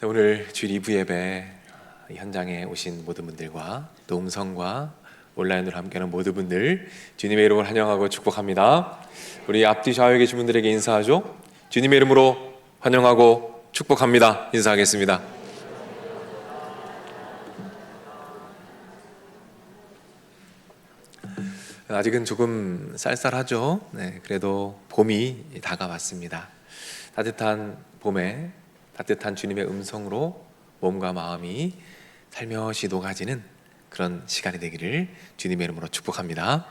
네, 오늘 주일 2부 예배 현장에 오신 모든 분들과 또 음성과 온라인으로 함께하는 모든 분들 주님의 이름으로 환영하고 축복합니다. 우리 앞뒤 좌우에 계신 분들에게 인사하죠. 주님의 이름으로 환영하고 축복합니다. 인사하겠습니다. 아직은 조금 쌀쌀하죠. 네, 그래도 봄이 다가왔습니다. 따뜻한 봄에 따뜻한 주님의 음성으로 몸과 마음이 살며시 녹아지는 그런 시간이 되기를 주님의 이름으로 축복합니다.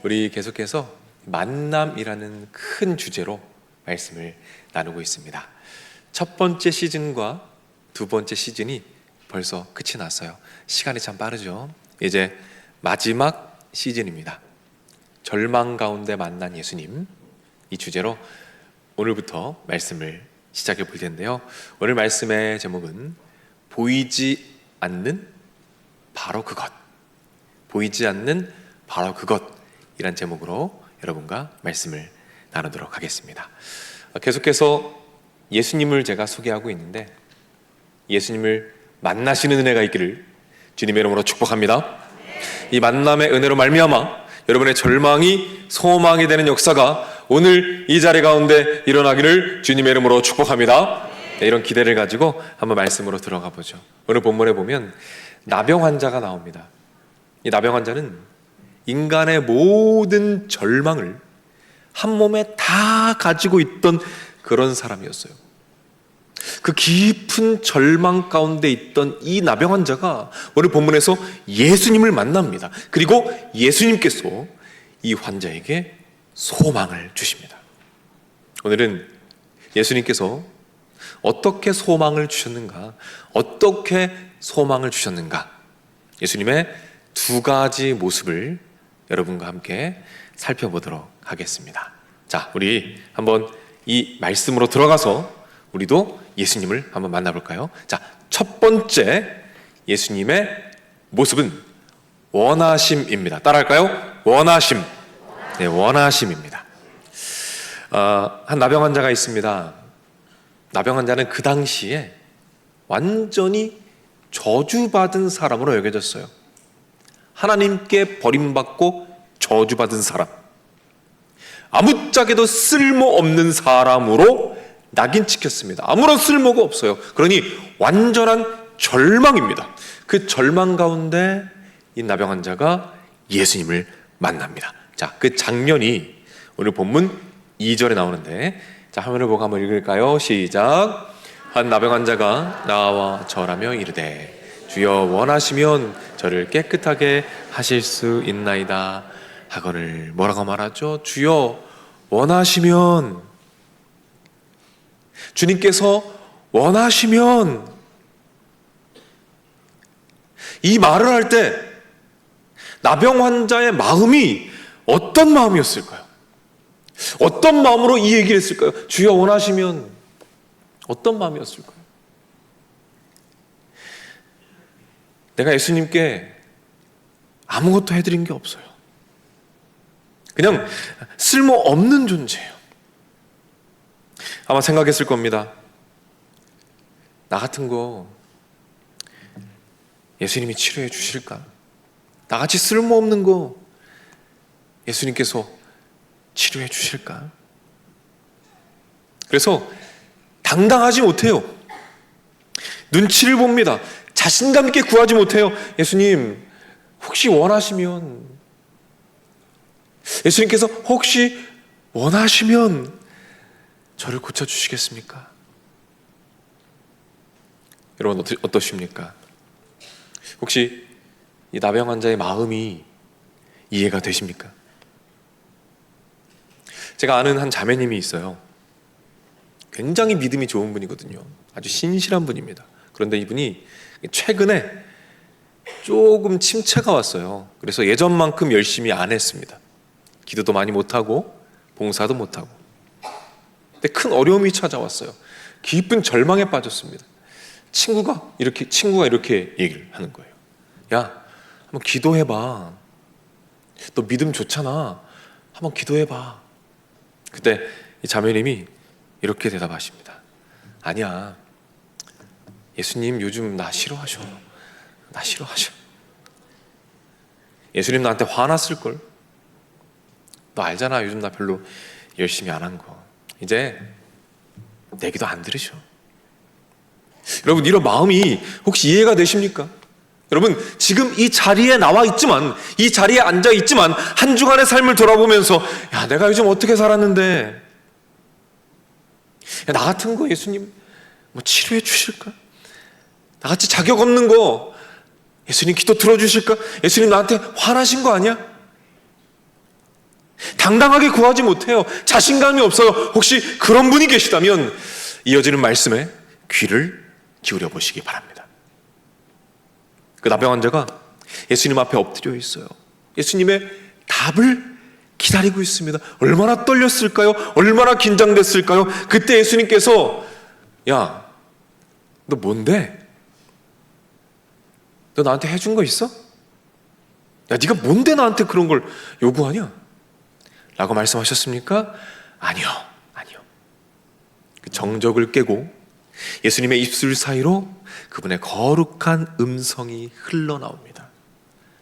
우리 계속해서 만남이라는 큰 주제로 말씀을 나누고 있습니다. 첫 번째 시즌과 두 번째 시즌이 벌써 끝이 났어요. 시간이 참 빠르죠. 이제 마지막 시즌입니다. 절망 가운데 만난 예수님, 이 주제로 오늘부터 말씀을 시작해 볼 텐데요. 오늘 말씀의 제목은 보이지 않는 바로 그것, 보이지 않는 바로 그것이란 제목으로 여러분과 말씀을 나누도록 하겠습니다. 계속해서 예수님을 제가 소개하고 있는데 예수님을 만나시는 은혜가 있기를 주님의 이름으로 축복합니다. 이 만남의 은혜로 말미암아 여러분의 절망이 소망이 되는 역사가 오늘 이 자리 가운데 일어나기를 주님의 이름으로 축복합니다. 네, 이런 기대를 가지고 한번 말씀으로 들어가 보죠. 오늘 본문에 보면 나병 환자가 나옵니다. 이 나병 환자는 인간의 모든 절망을 한 몸에 다 가지고 있던 그런 사람이었어요. 그 깊은 절망 가운데 있던 이 나병 환자가 오늘 본문에서 예수님을 만납니다. 그리고 예수님께서 이 환자에게 소망을 주십니다. 오늘은 예수님께서 어떻게 소망을 주셨는가, 어떻게 소망을 주셨는가, 예수님의 두 가지 모습을 여러분과 함께 살펴보도록 하겠습니다. 자, 우리 한번 이 말씀으로 들어가서 우리도 예수님을 한번 만나볼까요? 자, 첫 번째 예수님의 모습은 원하심입니다. 따라할까요? 원하심. 네, 원하심입니다. 한 나병 환자가 있습니다. 나병 환자는 그 당시에 완전히 저주받은 사람으로 여겨졌어요. 하나님께 버림받고 저주받은 사람, 아무짝에도 쓸모없는 사람으로 낙인 찍혔습니다. 아무런 쓸모가 없어요. 그러니 완전한 절망입니다. 그 절망 가운데 이 나병 환자가 예수님을 만납니다. 자, 그 장면이 오늘 본문 2절에 나오는데, 자, 화면을 보고 한번 읽을까요? 시작. 한 나병 환자가 나와 절하며 이르되 주여 원하시면 저를 깨끗하게 하실 수 있나이다 하거늘. 뭐라고 말하죠? 주여 원하시면, 주님께서 원하시면, 이 말을 할 때 나병 환자의 마음이 어떤 마음이었을까요? 어떤 마음으로 이 얘기를 했을까요? 주여 원하시면. 어떤 마음이었을까요? 내가 예수님께 아무것도 해드린 게 없어요. 그냥 쓸모없는 존재예요. 아마 생각했을 겁니다. 나 같은 거 예수님이 치료해 주실까? 나같이 쓸모없는 거 예수님께서 치료해 주실까? 그래서 당당하지 못해요. 눈치를 봅니다. 자신감 있게 구하지 못해요. 예수님, 혹시 원하시면, 예수님께서 혹시 원하시면 저를 고쳐주시겠습니까? 여러분 어떠십니까? 혹시 이 나병 환자의 마음이 이해가 되십니까? 제가 아는 한 자매님이 있어요. 굉장히 믿음이 좋은 분이거든요. 아주 신실한 분입니다. 그런데 이분이 최근에 조금 침체가 왔어요. 그래서 예전만큼 열심히 안 했습니다. 기도도 많이 못하고 봉사도 못하고. 근데 큰 어려움이 찾아왔어요. 깊은 절망에 빠졌습니다. 친구가 이렇게 얘기를 하는 거예요. 야, 한번 기도해봐. 너 믿음 좋잖아. 한번 기도해봐. 그때 이 자매님이 이렇게 대답하십니다. 아니야, 예수님 요즘 나 싫어하셔. 나 싫어하셔. 예수님 나한테 화났을걸. 너 알잖아, 요즘 나 별로 열심히 안 한 거. 이제 내 기도 안 들으셔. 여러분, 이런 마음이 혹시 이해가 되십니까? 여러분, 지금 이 자리에 나와 있지만, 이 자리에 앉아 있지만, 한 주간의 삶을 돌아보면서, 야, 내가 요즘 어떻게 살았는데, 야, 나 같은 거 예수님 뭐 치료해 주실까? 나같이 자격 없는 거 예수님 기도 들어주실까? 예수님 나한테 화나신 거 아니야? 당당하게 구하지 못해요. 자신감이 없어요. 혹시 그런 분이 계시다면 이어지는 말씀에 귀를 기울여 보시기 바랍니다. 그 나병 환자가 예수님 앞에 엎드려 있어요. 예수님의 답을 기다리고 있습니다. 얼마나 떨렸을까요? 얼마나 긴장됐을까요? 그때 예수님께서, 야, 너 뭔데? 너 나한테 해준 거 있어? 야, 네가 뭔데 나한테 그런 걸 요구하냐? 라고 말씀하셨습니까? 아니요. 그 정적을 깨고 예수님의 입술 사이로 그분의 거룩한 음성이 흘러나옵니다.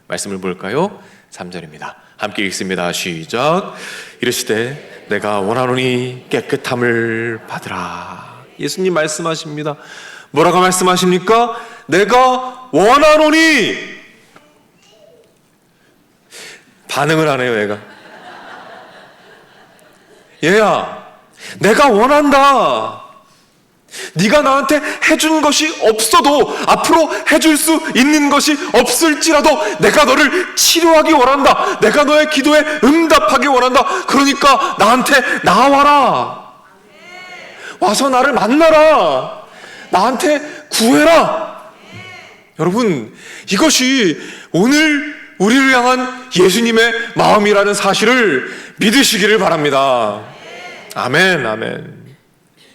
말씀을 볼까요? 3절입니다. 함께 읽습니다. 시작. 이르시되 내가 원하노니 깨끗함을 받으라. 예수님 말씀하십니다. 뭐라고 말씀하십니까? 내가 원하노니. 반응을 안 해요, 얘가. 얘야, 내가 원한다. 네가 나한테 해준 것이 없어도 앞으로 해줄 수 있는 것이 없을지라도 내가 너를 치료하기 원한다. 내가 너의 기도에 응답하기 원한다. 그러니까 나한테 나와라. 와서 나를 만나라. 나한테 구해라. 여러분, 이것이 오늘 우리를 향한 예수님의 마음이라는 사실을 믿으시기를 바랍니다. 아멘, 아멘.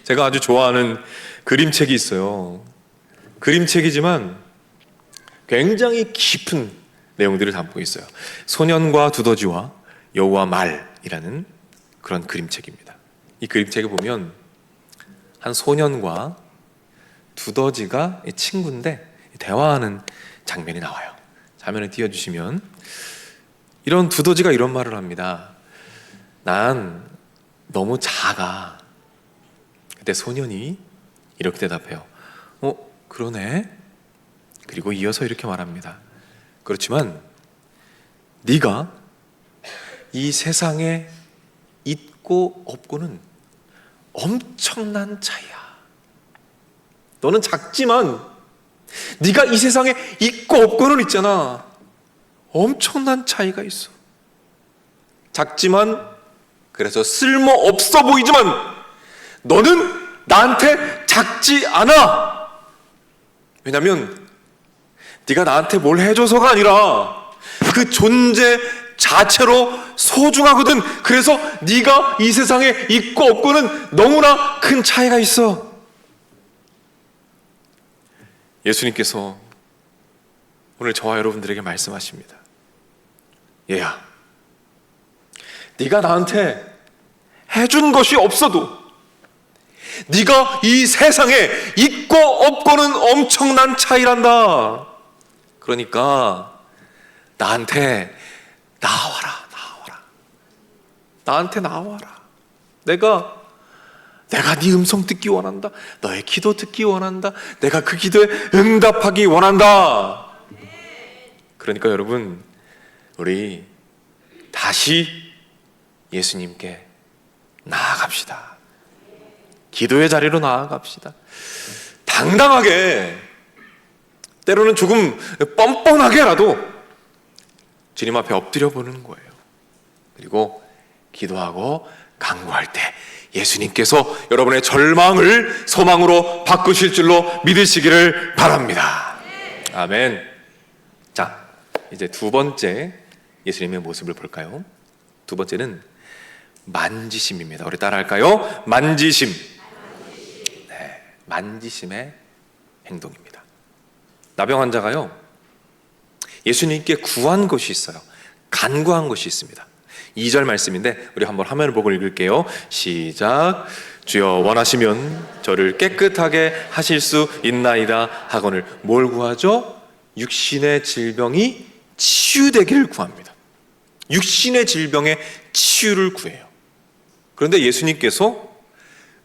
제가 아주 좋아하는 그림책이 있어요. 그림책이지만 굉장히 깊은 내용들을 담고 있어요. 소년과 두더지와 여우와 말이라는 그런 그림책입니다. 이 그림책에 보면 한 소년과 두더지가 친구인데 대화하는 장면이 나와요. 화면을 띄워주시면 이런 두더지가 이런 말을 합니다. 난 너무 작아. 그때 소년이 이렇게 대답해요. 그러네. 그리고 이어서 이렇게 말합니다. 그렇지만 네가 이 세상에 있고 없고는 엄청난 차이야. 너는 작지만 네가 이 세상에 있고 없고는 있잖아. 엄청난 차이가 있어. 작지만 그래서 쓸모없어 보이지만 너는 나한테 작지 않아. 왜냐면 네가 나한테 뭘 해줘서가 아니라 그 존재 자체로 소중하거든. 그래서 네가 이 세상에 있고 없고는 너무나 큰 차이가 있어. 예수님께서 오늘 저와 여러분들에게 말씀하십니다. 얘야, 네가 나한테 해준 것이 없어도 네가 이 세상에 있고 없고는 엄청난 차이란다. 그러니까 나한테 나와라. 나한테 나와라. 내가 네 음성 듣기 원한다. 너의 기도 듣기 원한다. 내가 그 기도에 응답하기 원한다. 그러니까 여러분, 우리 다시 예수님께 나아갑시다. 기도의 자리로 나아갑시다. 당당하게, 때로는 조금 뻔뻔하게라도 주님 앞에 엎드려 보는 거예요. 그리고 기도하고 간구할 때 예수님께서 여러분의 절망을 소망으로 바꾸실 줄로 믿으시기를 바랍니다. 아멘. 자, 이제 두 번째 예수님의 모습을 볼까요? 두 번째는 만지심입니다. 우리 따라할까요? 만지심. 네, 만지심의 행동입니다. 나병 환자가요, 예수님께 구한 것이 있어요. 간구한 것이 있습니다. 2절 말씀인데 우리 한번 화면을 보고 읽을게요. 시작. 주여 원하시면 저를 깨끗하게 하실 수 있나이다 하거늘 뭘 구하죠? 육신의 질병이 치유되기를 구합니다. 육신의 질병의 치유를 구해요. 그런데 예수님께서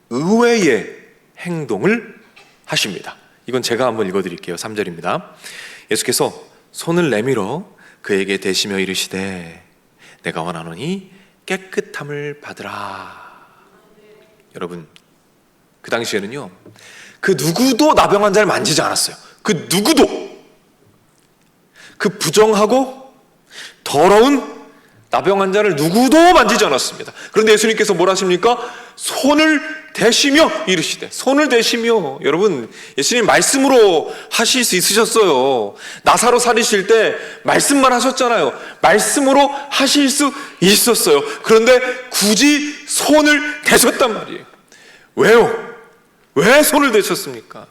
의외의 행동을 하십니다. 이건 제가 한번 읽어드릴게요. 3절입니다. 예수께서 손을 내밀어 그에게 대시며 이르시되 내가 원하노니 깨끗함을 받으라. 여러분, 그 당시에는요, 그 누구도 나병 환자를 만지지 않았어요. 그 누구도. 그 부정하고 더러운 나병 환자를 누구도 만지지 않았습니다. 그런데 예수님께서 뭘 하십니까? 손을 대시며 이르시되. 손을 대시며. 여러분, 예수님 말씀으로 하실 수 있으셨어요. 나사로 살리실 때 말씀만 하셨잖아요. 말씀으로 하실 수 있었어요. 그런데 굳이 손을 대셨단 말이에요. 왜요? 왜 손을 대셨습니까?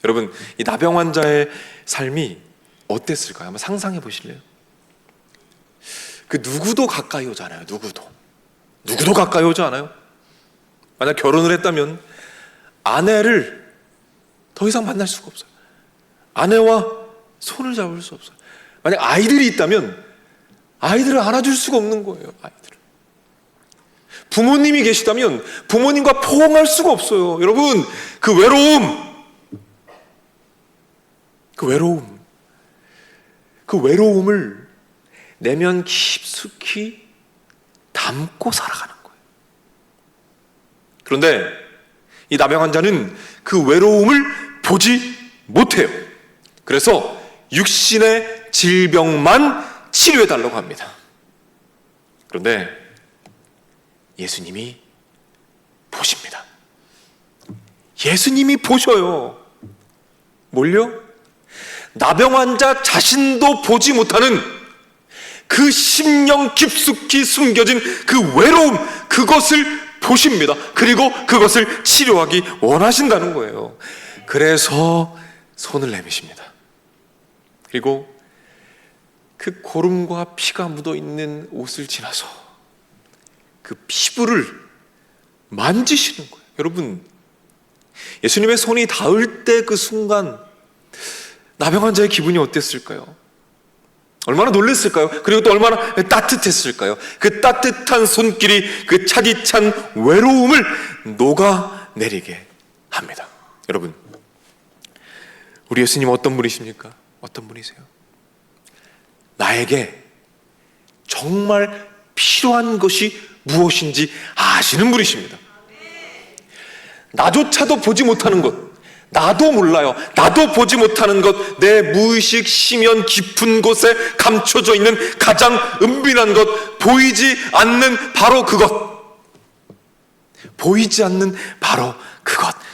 여러분, 이 나병 환자의 삶이 어땠을까요? 한번 상상해 보실래요? 그 누구도 가까이 오잖아요. 누구도 가까이 오지 않아요? 만약 결혼을 했다면 아내를 더 이상 만날 수가 없어요. 아내와 손을 잡을 수 없어요. 만약 아이들이 있다면 아이들을 안아줄 수가 없는 거예요. 아이들을. 부모님이 계시다면 부모님과 포옹할 수가 없어요. 여러분, 그 외로움을 내면 깊숙이 담고 살아가는 거예요. 그런데 이 나병 환자는 그 외로움을 보지 못해요. 그래서 육신의 질병만 치료해달라고 합니다. 그런데 예수님이 보십니다. 예수님이 보셔요. 뭘요? 나병 환자 자신도 보지 못하는 그 심령 깊숙이 숨겨진 그 외로움, 그것을 보십니다. 그리고 그것을 치료하기 원하신다는 거예요. 그래서 손을 내미십니다. 그리고 그 고름과 피가 묻어있는 옷을 지나서 그 피부를 만지시는 거예요. 여러분, 예수님의 손이 닿을 때 그 순간 나병 환자의 기분이 어땠을까요? 얼마나 놀랐을까요? 그리고 또 얼마나 따뜻했을까요? 그 따뜻한 손길이 그 차디찬 외로움을 녹아내리게 합니다. 여러분, 우리 예수님 어떤 분이십니까? 어떤 분이세요? 나에게 정말 필요한 것이 무엇인지 아시는 분이십니다. 나조차도 보지 못하는 것, 나도 몰라요. 나도 보지 못하는 것, 내 무의식 심연 깊은 곳에 감춰져 있는 가장 은밀한 것, 보이지 않는 바로 그것, 보이지 않는 바로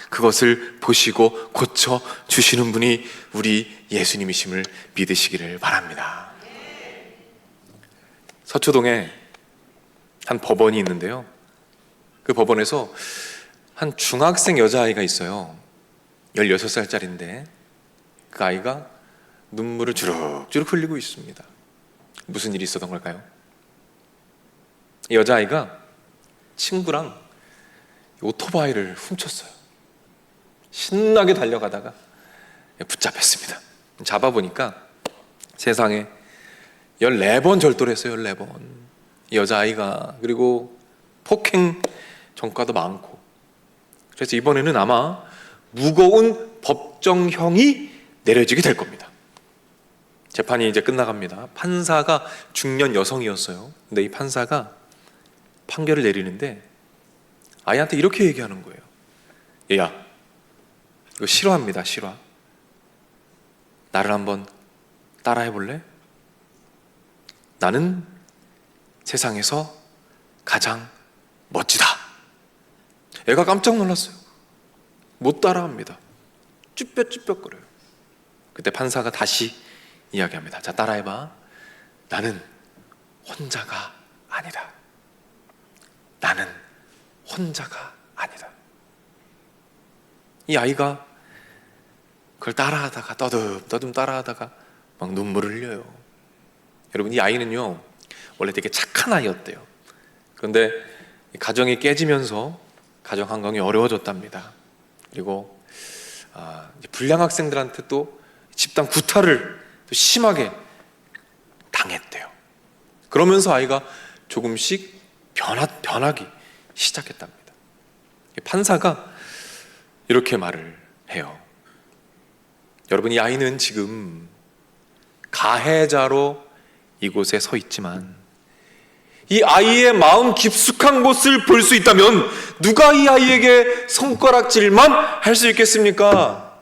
그것을 보시고 고쳐주시는 분이 우리 예수님이심을 믿으시기를 바랍니다. 서초동에 한 법원이 있는데요, 그 법원에서 한 중학생 여자아이가 있어요. 16살짜리인데 그 아이가 눈물을 주룩주룩 흘리고 있습니다. 무슨 일이 있었던 걸까요? 이 여자아이가 친구랑 오토바이를 훔쳤어요. 신나게 달려가다가 붙잡혔습니다. 잡아보니까 세상에 14번 절도를 했어요. 14번. 이 여자아이가. 그리고 폭행 전과도 많고. 그래서 이번에는 아마 무거운 법정형이 내려지게 될 겁니다. 재판이 이제 끝나갑니다. 판사가 중년 여성이었어요. 근데 이 판사가 판결을 내리는데 아이한테 이렇게 얘기하는 거예요. 얘야, 이거 실화입니다. 실화. 나를 한번 따라해볼래? 나는 세상에서 가장 멋지다. 애가 깜짝 놀랐어요. 못 따라합니다. 쭈뼛쭈뼛거려요. 그때 판사가 다시 이야기합니다. 자, 따라해봐. 나는 혼자가 아니다. 나는 혼자가 아니다. 이 아이가 그걸 따라하다가 떠듬 따라하다가 막 눈물을 흘려요. 여러분, 이 아이는요 원래 되게 착한 아이였대요. 그런데 가정이 깨지면서 가정 환경이 어려워졌답니다. 그리고 이제 불량 학생들한테 또 집단 구타를 또 심하게 당했대요. 그러면서 아이가 조금씩 변하기 시작했답니다. 판사가 이렇게 말을 해요. 여러분, 이 아이는 지금 가해자로 이곳에 서 있지만 이 아이의 마음 깊숙한 곳을 볼 수 있다면 누가 이 아이에게 손가락질만 할 수 있겠습니까?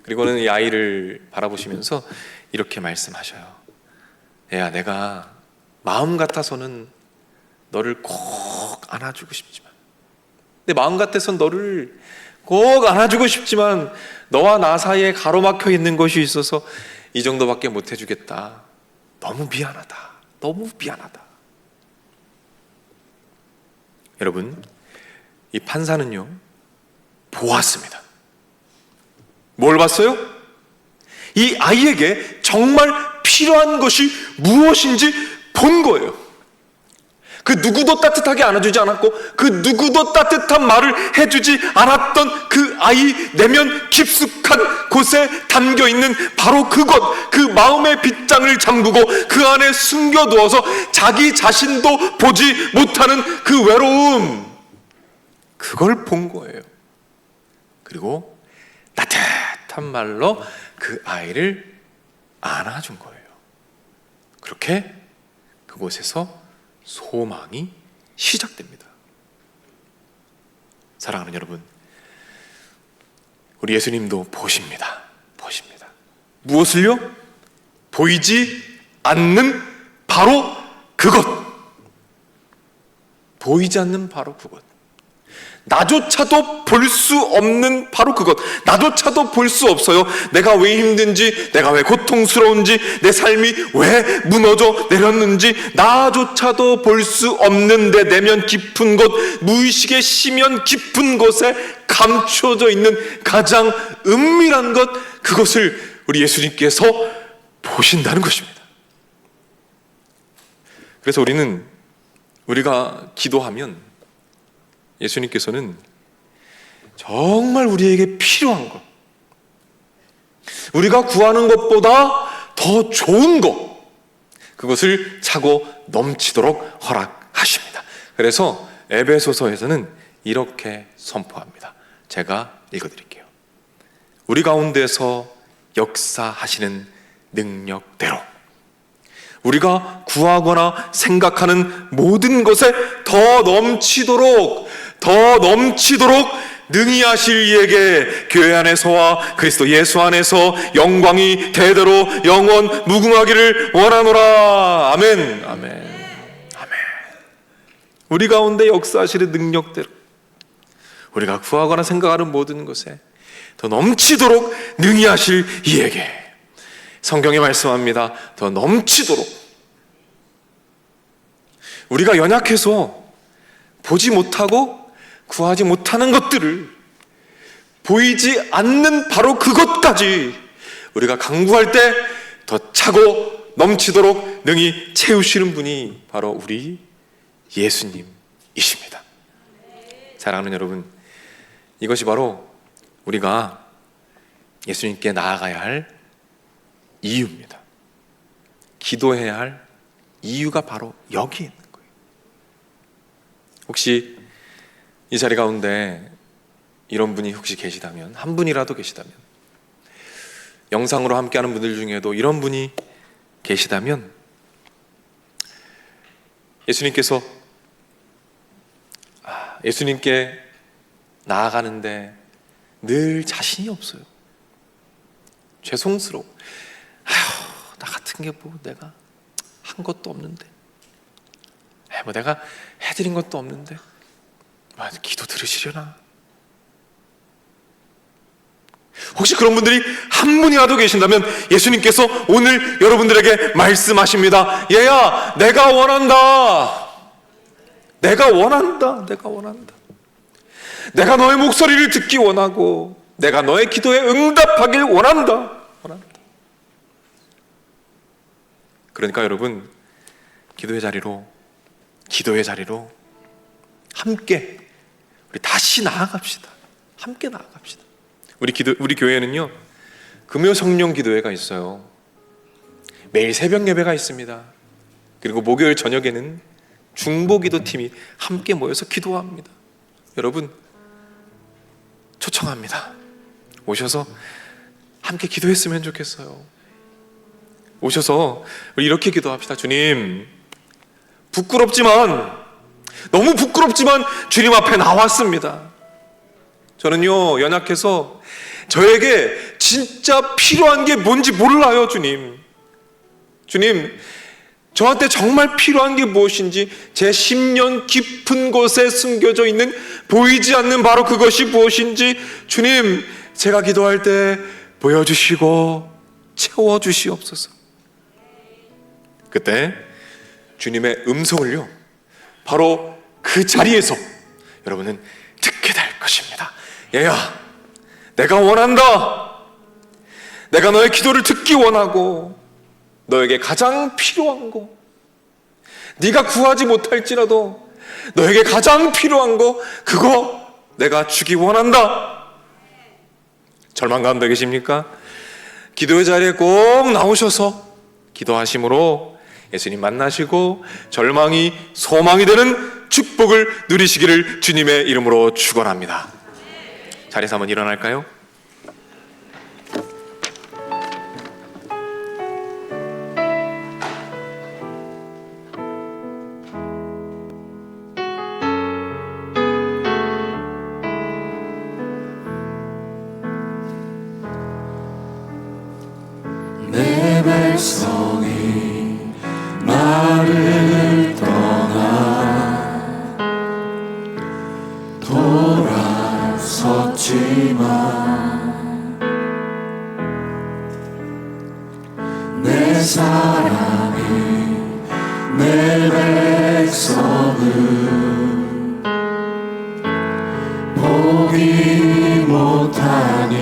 그리고는 이 아이를 바라보시면서 이렇게 말씀하셔요. 애야, 내가 마음 같아서는 너를 꼭 안아주고 싶지만, 내 마음 같아서 너를 꼭 안아주고 싶지만 너와 나 사이에 가로막혀 있는 것이 있어서 이 정도밖에 못 해주겠다. 너무 미안하다. 너무 미안하다. 여러분, 이 판사는요, 보았습니다. 뭘 봤어요? 이 아이에게 정말 필요한 것이 무엇인지 본 거예요. 그 누구도 따뜻하게 안아주지 않았고 그 누구도 따뜻한 말을 해주지 않았던 그 아이 내면 깊숙한 곳에 담겨있는 바로 그것, 그 마음의 빗장을 잠그고 그 안에 숨겨두어서 자기 자신도 보지 못하는 그 외로움, 그걸 본 거예요. 그리고 따뜻한 말로 그 아이를 안아준 거예요. 그렇게 그곳에서 소망이 시작됩니다. 사랑하는 여러분, 우리 예수님도 보십니다. 무엇을요? 보이지 않는 바로 그것. 보이지 않는 바로 그것. 나조차도 볼 수 없는 바로 그것. 나조차도 볼 수 없어요. 내가 왜 힘든지, 내가 왜 고통스러운지, 내 삶이 왜 무너져 내렸는지 나조차도 볼 수 없는 내 내면 깊은 곳, 무의식의 심연 깊은 곳에 감춰져 있는 가장 은밀한 것, 그것을 우리 예수님께서 보신다는 것입니다. 그래서 우리가 기도하면 예수님께서는 정말 우리에게 필요한 것, 우리가 구하는 것보다 더 좋은 것, 그것을 차고 넘치도록 허락하십니다. 그래서 에베소서에서는 이렇게 선포합니다. 제가 읽어드릴게요. 우리 가운데서 역사하시는 능력대로 우리가 구하거나 생각하는 모든 것에 더 넘치도록 능히 하실 이에게 교회 안에서와 그리스도 예수 안에서 영광이 대대로 영원 무궁하기를 원하노라. 아멘. 우리 가운데 역사하시는 능력대로 우리가 구하거나 생각하는 모든 것에 더 넘치도록 능히 하실 이에게, 성경에 말씀합니다. 더 넘치도록. 우리가 연약해서 보지 못하고 구하지 못하는 것들을 보이지 않는 바로 그것까지 우리가 간구할 때 더 차고 넘치도록 능히 채우시는 분이 바로 우리 예수님이십니다. 사랑하는 여러분, 이것이 바로 우리가 예수님께 나아가야 할 이유입니다. 기도해야 할 이유가 바로 여기 있는 거예요. 혹시 이 자리 가운데 이런 분이 혹시 계시다면, 한 분이라도 계시다면, 영상으로 함께하는 분들 중에도 이런 분이 계시다면, 예수님께 나아가는데 늘 자신이 없어요. 죄송스러워. 나 같은 게 뭐 내가 한 것도 없는데, 뭐 내가 해드린 것도 없는데 기도 들으시려나? 혹시 그런 분들이 한 분이라도 계신다면 예수님께서 오늘 여러분들에게 말씀하십니다. 얘야, 내가 원한다. 내가 너의 목소리를 듣기 원하고 내가 너의 기도에 응답하길 원한다. 그러니까 여러분, 기도의 자리로 함께 우리 다시 나아갑시다. 함께 나아갑시다. 우리 교회는요, 금요 성령 기도회가 있어요. 매일 새벽 예배가 있습니다. 그리고 목요일 저녁에는 중보기도 팀이 함께 모여서 기도합니다. 여러분 초청합니다. 오셔서 함께 기도했으면 좋겠어요. 오셔서 우리 이렇게 기도합시다. 주님, 너무 부끄럽지만 주님 앞에 나왔습니다. 저는요, 연약해서 저에게 진짜 필요한 게 뭔지 몰라요. 주님, 저한테 정말 필요한 게 무엇인지 제 10년 깊은 곳에 숨겨져 있는 보이지 않는 바로 그것이 무엇인지 주님, 제가 기도할 때 보여주시고 채워주시옵소서. 그때 주님의 음성을요, 바로 그 자리에서 여러분은 듣게 될 것입니다. 얘야, 내가 원한다. 내가 너의 기도를 듣기 원하고 너에게 가장 필요한 거, 네가 구하지 못할지라도 너에게 가장 필요한 거, 그거 내가 주기 원한다. 절망 가운데 계십니까? 기도의 자리에 꼭 나오셔서 기도하심으로 예수님 만나시고 절망이 소망이 되는 축복을 누리시기를 주님의 이름으로 축원합니다. 자리에서 한번 일어날까요? 내 백성이 나를 떠나 돌아섰지만 내 사랑이 내 백성을 포기 못하니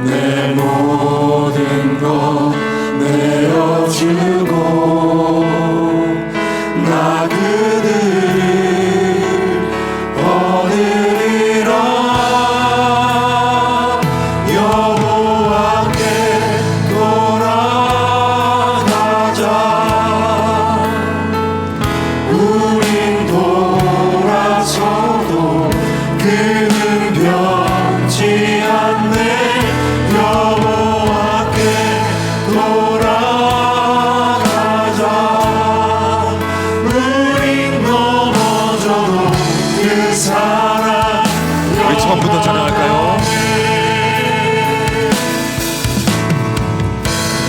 내 모든 것 내어주고 나 그들을 얻으리라. 여호와께 돌아가자. 우린 돌아서도 그는 변치 않네. 여호와께 돌아가자. 우린 넘어져도 그 사랑. 우리 처음부터 찬양할까요?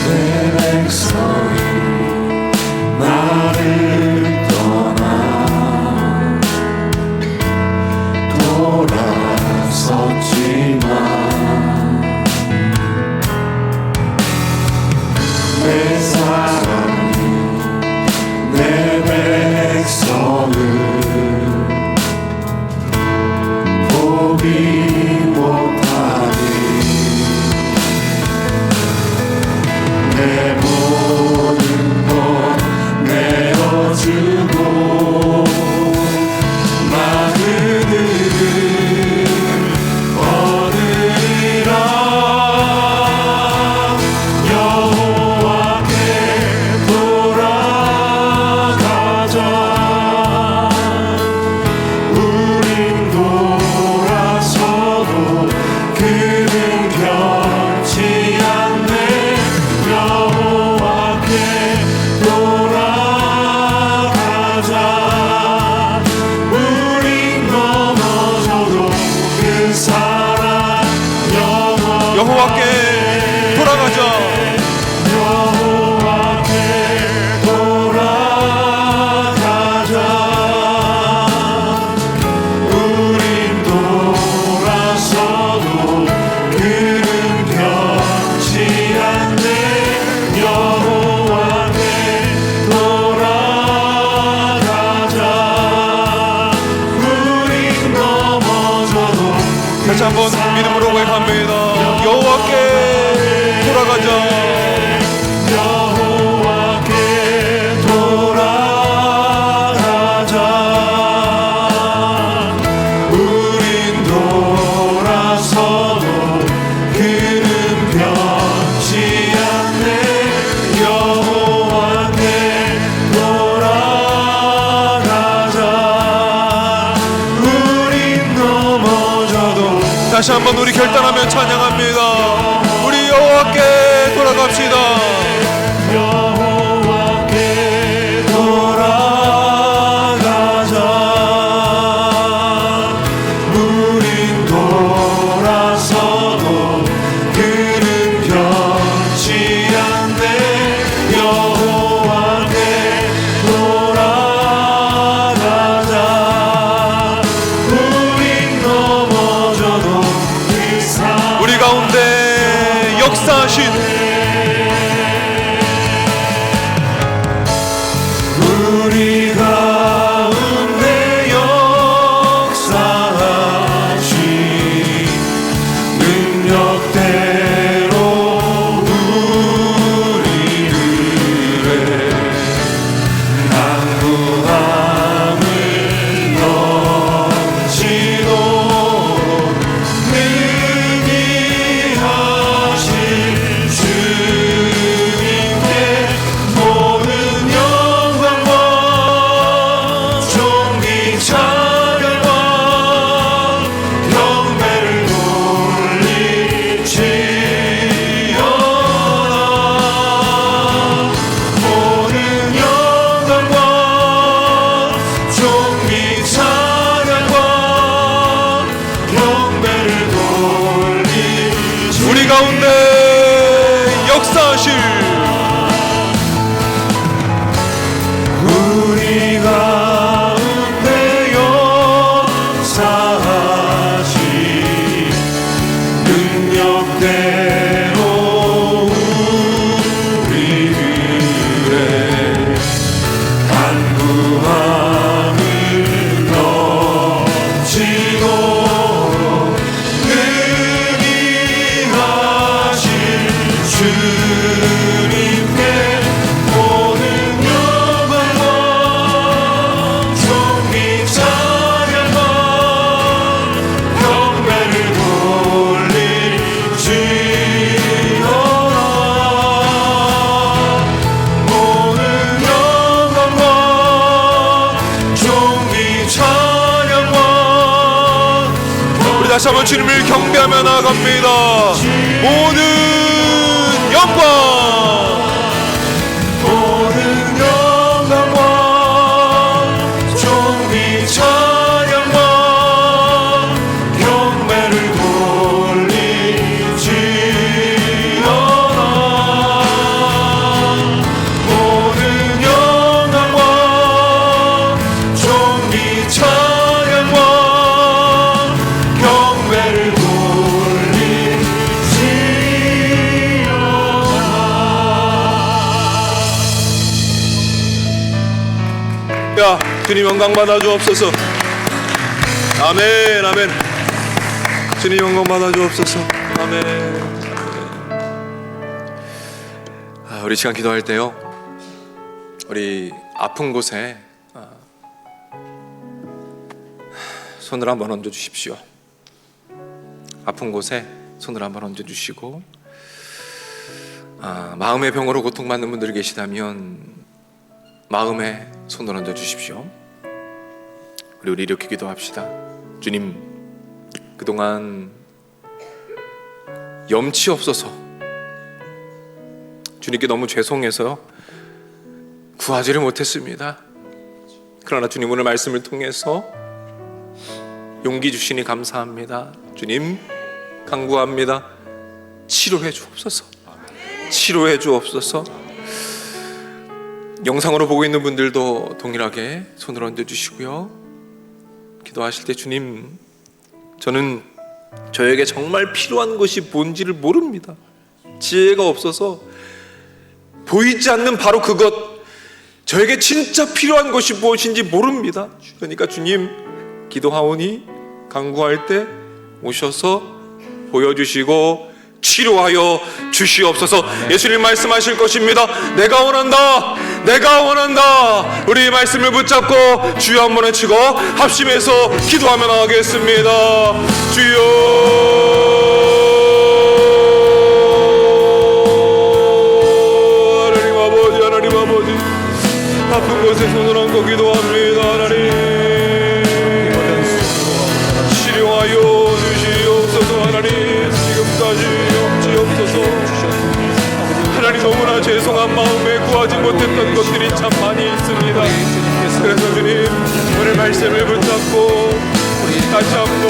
내 백성이 나를 떠나 돌아섰지만 내 사랑이 내 백성을 포기 못하니 내 모든 것 내어주고 나 그들을 얻으리라. 여호와께 돌아가자. 우린 돌아서도 그는 변치 않네. 여호와께 돌아가자. 우린 넘어져도 그 사랑 여호와께 돌아가자. 여호와께 돌아가자. 우린 돌아서도 그는 변치 않네. 여호와께 돌아가자. 우린 넘어져도 다시 한번 믿음으로 고백합니다. 여호와께 돌아가자. 여호와께 돌아가자. 다시 한번 우리 결단하며 찬양합니다. 우리 여호와께 돌아갑시다. 여호와께 돌아가자. 우린 돌아서도 그는 변치 않네. 여호와께 돌아가자. 우린 넘어져도 그 사랑 우리 가운데 역사하신 우리 가운데 역사하신 능력대로 우리들의 강구함을 넘치도록 능히 하신 주님께 모든 영광과 존귀 찬양과 경배를 돌리지어다. 모든 영광과 존귀 찬양과 경배를 돌리지어다. 우리 가운데 역사하실 우리 가운데 역사하신 능력대로 우리들의 간구함을 넘치도록 능히 하신 주님께 모든 영광과 존귀 찬양과 경배를 돌리지어다. 모든 영광과 존귀 찬양과 우리 다시 한번 주님을 경배하며 나아갑니다. 모든 영광 모든 영광과 존귀 찬양과 경배를 돌리지어다. 모든 영광과 존귀 찬양과 경배를 돌리지어다. 야 주님 영광 받아 주옵소서. 아멘 아멘. 주님 영광 받아 주옵소서. 아멘. 우리 시간 기도할 때요, 우리 아픈 곳에 손을 한번 얹어 주십시오. 아픈 곳에 손을 한번 얹어 주시고, 마음의 병으로 고통받는 분들이 계시다면 마음에 손을 얹어 주십시오. 우리 이렇게 기도합시다. 주님, 그동안 염치 없어서 주님께 너무 죄송해서 구하지를 못했습니다. 그러나 주님 오늘 말씀을 통해서 용기 주시니 감사합니다. 주님 간구합니다. 치료해 주옵소서. 치료해 주옵소서. 영상으로 보고 있는 분들도 동일하게 손을 얹어 주시고요. 기도하실 때 주님, 저는 저에게 정말 필요한 것이 뭔지를 모릅니다. 지혜가 없어서 보이지 않는 바로 그것, 저에게 진짜 필요한 것이 무엇인지 모릅니다. 그러니까 주님, 기도하오니 간구할 때 오셔서 보여주시고 치료하여 주시옵소서. 예수님 말씀하실 것입니다. 내가 원한다, 내가 원한다. 우리 말씀을 붙잡고 주여 한번 외치고 합심해서 기도하며 나가겠습니다. 주여, 하나님 아버지, 하나님 아버지, 아픈 곳에 손을 얹고 기도합니다. 하나님, 치료하여 주시옵소서. 기도하지 못했던 것들이 참 많이 있습니다. 그래서 주님, 오늘 말씀을 붙잡고 다시 한번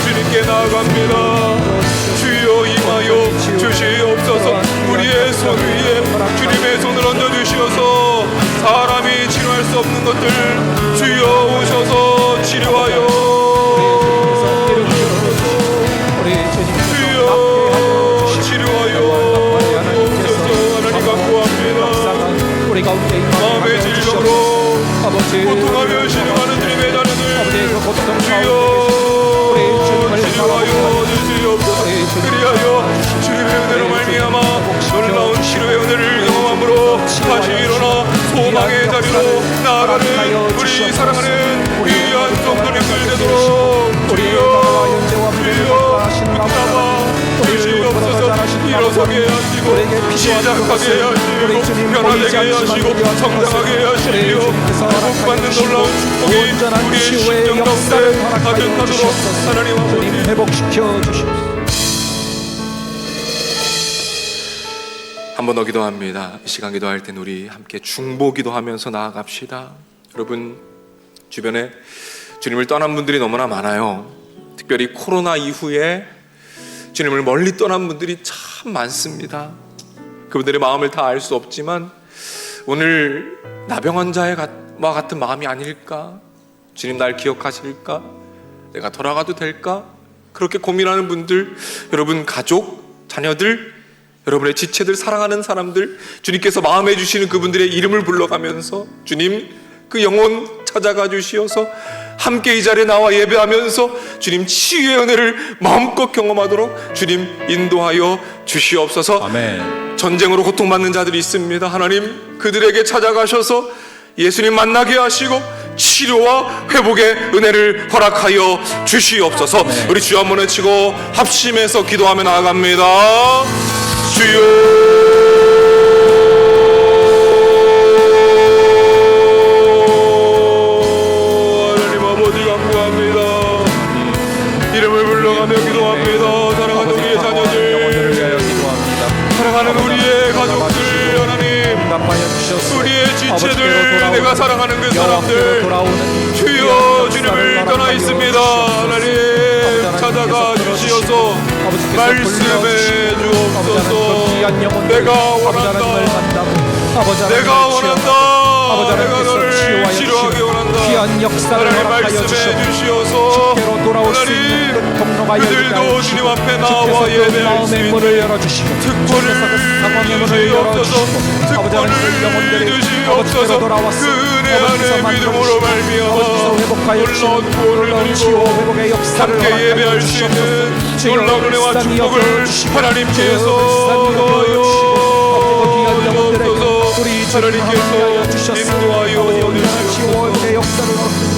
주님께 나아갑니다. 주여 임하여 주시옵소서. 우리의 손 위에 주님의 손을 얹어주시어서 사람이 치료할 수 없는 것들 주여 오셔서 치료하여 주여 치료하여 오셔서 하나님 간구합니다. 마음의 질병으로 고통하며 신음하는 주님의 자녀들 주여 치료하여 주시옵소서. 그리하여 주님의 은혜로 말미암아 놀라운 치료의 은혜를 경험함으로 다시 일어나 소망의 자리로 나아가는 우리 사랑하는 귀한 성도님들 되도록 주여 붙잡아 주시옵소서. 일어서게 하시고 시작하게 하시고 변화되게 하시고 성장하게 하시며 회복받는 놀라운 축복이 우리의 심령 가운데 가득하도록 하나님 아버지 회복시켜 주시옵소서. 한 번 더 기도합니다. 이 시간 기도할 땐 우리 함께 중보 기도하면서 나아갑시다. 여러분 주변에 주님을 떠난 분들이 너무나 많아요. 특별히 코로나 이후에 주님을 멀리 떠난 분들이 참 많습니다. 그분들의 마음을 다 알 수 없지만 오늘 나병 환자와 같은 마음이 아닐까? 주님 날 기억하실까? 내가 돌아가도 될까? 그렇게 고민하는 분들, 여러분 가족, 자녀들, 여러분의 지체들, 사랑하는 사람들, 주님께서 마음에 주시는 그분들의 이름을 불러가면서 주님 그 영혼 찾아가 주시어서 함께 이 자리에 나와 예배하면서 주님 치유의 은혜를 마음껏 경험하도록 주님 인도하여 주시옵소서. 아멘. 전쟁으로 고통받는 자들이 있습니다. 하나님 그들에게 찾아가셔서 예수님 만나게 하시고 치료와 회복의 은혜를 허락하여 주시옵소서. 아멘. 우리 주여 한번 외치고 합심해서 기도하며 나아갑니다. 주여 우리의 지체들, 내가 사랑하는 그 사람들 주여 주님을 떠나 있습니다. 하나님 찾아가 주시어서 말씀해 주옵소서. 내가 원한다, 내가 원한다, 내가 너를 치료하기 원한다. 하나님 말씀해 주시어서 하나님 그들도 주님 앞에 나와 예배할 수 있는 특권을 주시옵소서. 특권을 주시옵소서. 그 은혜 안에 믿음으로 말미암아 놀라운 구원을 드리고 함께 예배할 수 있는 놀라운 은혜와 축복을 하나님께서 주옵소서. 하나님께서 인도하여 주시옵소서.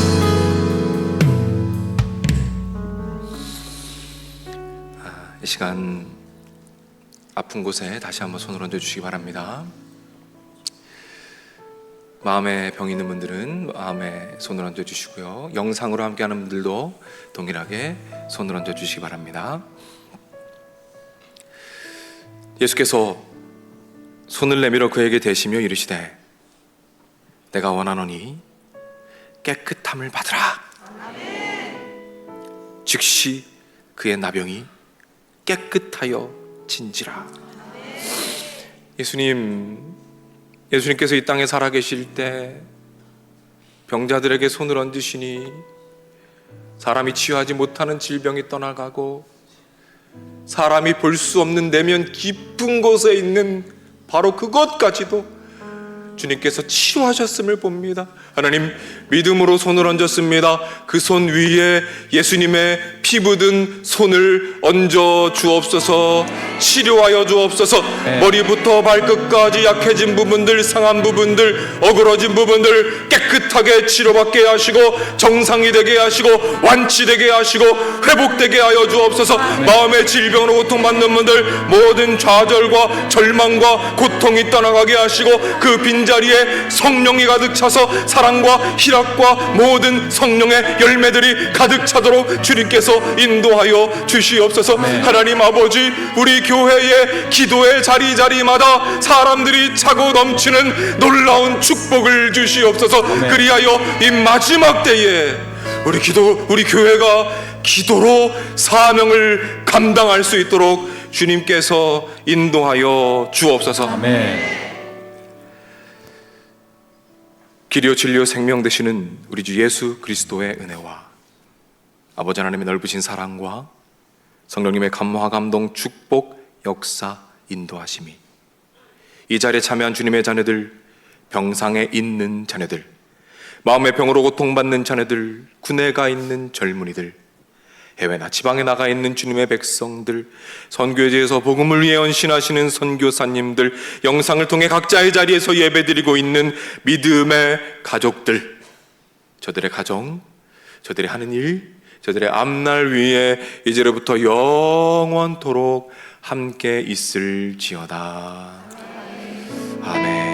이 시간 아픈 곳에 다시 한번 손을 얹어 주시기 바랍니다. 마음에 병 있는 분들은 마음에 손을 얹어 주시고요. 영상으로 함께하는 분들도 동일하게 손을 얹어 주시기 바랍니다. 예수께서 손을 내밀어 그에게 대시며 이르시되 내가 원하노니 깨끗함을 받으라. 즉시 그의 나병이 깨끗하여 진지라. 예수님께서 이 땅에 살아계실 때 병자들에게 손을 얹으시니 사람이 치유하지 못하는 질병이 떠나가고 사람이 볼 수 없는 내면 깊은 곳에 있는 바로 그것까지도 주님께서 치유하셨음을 봅니다. 하나님 믿음으로 손을 얹었습니다. 그 손 위에 예수님의 피 묻은 손을 얹어 주옵소서. 치료하여 주옵소서. 머리부터 발끝까지 약해진 부분들, 상한 부분들, 어그러진 부분들 깨끗하게 치료받게 하시고 정상이 되게 하시고 완치되게 하시고 회복되게 하여 주옵소서. 마음의 질병으로 고통받는 분들 모든 좌절과 절망과 고통이 떠나가게 하시고 그 빈 자리에 성령이 가득 차서 사랑과 희락과 모든 성령의 열매들이 가득 차도록 주님께서 인도하여 주시옵소서. 하나님 아버지, 우리 교회의 기도의 자리자리마다 사람들이 차고 넘치는 놀라운 축복을 주시옵소서. 그리하여 이 마지막 때에 우리 교회가 기도로 사명을 감당할 수 있도록 주님께서 인도하여 주옵소서. 아멘. 길이요 진리요 생명 되시는 우리 주 예수 그리스도의 은혜와 아버지 하나님의 넓으신 사랑과 성령님의 감화 감동 축복 역사 인도하심이 이 자리에 참여한 주님의 자녀들, 병상에 있는 자녀들, 마음의 병으로 고통받는 자녀들, 군에 가 있는 젊은이들, 해외나 지방에 나가 있는 주님의 백성들, 선교제에서 복음을 위해 헌신하시는 선교사님들, 영상을 통해 각자의 자리에서 예배드리고 있는 믿음의 가족들, 저들의 가정, 저들의 하는 일, 저들의 앞날 위에 이제로부터 영원토록 함께 있을지어다. 아멘.